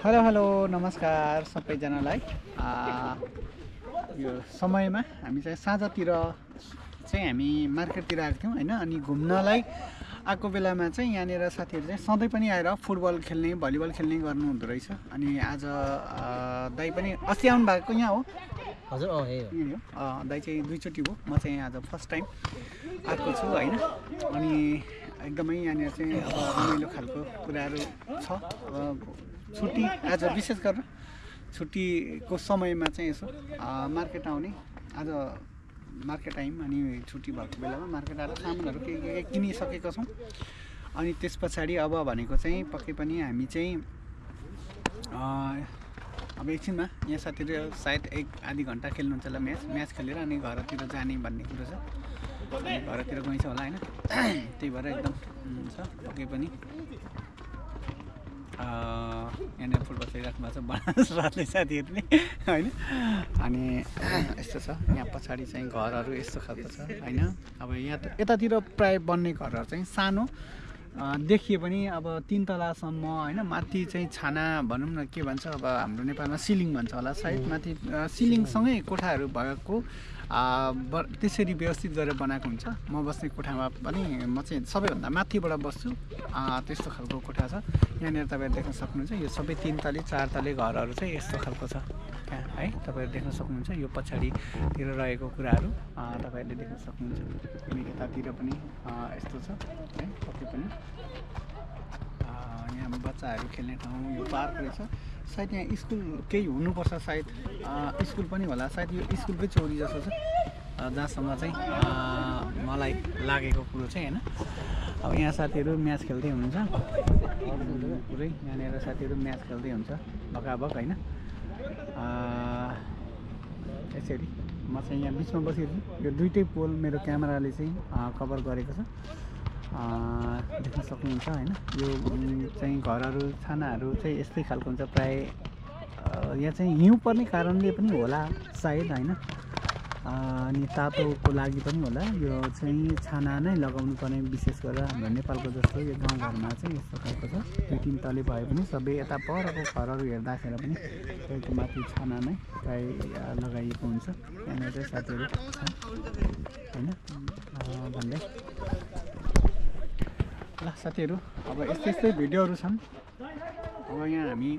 Hello hello नमस्कार सबैजनालाई। यो समयमा हामी चाहिँ साँझतिर चाहिँ हामी मार्केटतिर आएको थियौँ हैन। अनि घुम्नलाई आएको बेलामा चाहिँ यहाँनिर साथीहरू चाहिँ सधैँ पनि आएर फुटबल खेल्ने भलिबल खेल्ने गर्नु हुँदो रहेछ। अनि आज दाइ पनि अस्ति आउनु भएको यहाँ हो हजुर। यही हो। दाइ चाहिँ दुईचोटि हो, म चाहिँ आज फर्स्ट टाइम आएको छु हैन। अनि एकदमै यहाँनिर चाहिँ अब रमाइलो खालको कुराहरू छ। अब छुट्टी आज विशेष गरेर छुट्टीको समयमा चाहिँ यसो मार्केट आउने, आज मार्केट आयौँ। अनि छुट्टी भएको बेलामा मार्केट आएर सामानहरू के किनिसकेका छौँ। अनि त्यस पछाडि अब भनेको चाहिँ पक्कै पनि हामी चाहिँ अब एकछिनमा यहाँ साथीहरू सायद आधी घन्टा खेल्नुहुन्छ होला म्याच खेलेर अनि घरतिर जाने भन्ने कुरो छ। घरतिर गइन्छ होला हैन। त्यही भएर एकदम छ पक्कै पनि यहाँनिर फुटबल खेलिराख्नु भएको छ बनारसले साथीहरूले होइन। अनि यस्तो छ यहाँ पछाडि चाहिँ घरहरू यस्तो खालको छ होइन। अब यहाँ यतातिर प्राय बन्ने घरहरू चाहिँ सानो देखिए पनि अब 3 तलासम्म होइन। माथि चाहिँ छाना भनौँ न के भन्छ, अब हाम्रो नेपालमा सिलिङ भन्छ होला सायद। माथि सिलिङसँगै कोठाहरू भएको त्यसरी व्यवस्थित गरेर बनाएको हुन्छ। म बस्ने कोठामा पनि म चाहिँ सबैभन्दा माथिबाट बस्छु। त्यस्तो खालको कोठा छ यहाँनिर। तपाईँहरू देख्न सक्नुहुन्छ यो सबै 3 तले 4 तले घरहरू चाहिँ यस्तो खालको छ है। तपाईँहरू देख्न सक्नुहुन्छ यो पछाडितिर रहेको कुराहरू तपाईँहरूले देख्न सक्नुहुन्छ। अनि यतातिर पनि यस्तो छ है। पक्कै पनि यहाँ बच्चाहरू खेल्ने ठाउँ, यो पार्क रहेछ सायद। यहाँ स्कुल केही हुनुपर्छ सायद, स्कुल पनि होला सायद। यो स्कुलकै चौरी जस्तो छ जहाँसम्म चाहिँ मलाई लागेको कुरो चाहिँ होइन। अब यहाँ साथीहरू म्याच खेल्दै हुनुहुन्छ पुरै। यहाँनिर साथीहरू म्याच खेल्दै हुन्छ भकाभक होइन। यसरी म चाहिँ यहाँ बिचमा बसिरहेको छु। यो दुइटै पोल मेरो क्यामेराले चाहिँ कभर गरेको छ, देख्न सक्नुहुन्छ होइन। यो चाहिँ घरहरू छानाहरू चाहिँ यस्तै खालको हुन्छ प्राय। यहाँ चाहिँ हिउँ पर्ने कारणले पनि होला सायद होइन। अनि तातोको लागि पनि होला। यो चाहिँ छाना नै लगाउनु पर्ने विशेष गरेर हाम्रो नेपालको जस्तो यो गाउँघरमा चाहिँ यस्तो खालको छ। 2-3 तले भए पनि सबै यता परको घरहरू हेर्दाखेरि पनि त्यसको माथि छाना नै प्राय लगाइएको हुन्छ। यहाँनिर चाहिँ साथीहरू होइन भन्दै ल साथीहरू अब यस्तै भिडियोहरू छन्। अब यहाँ हामी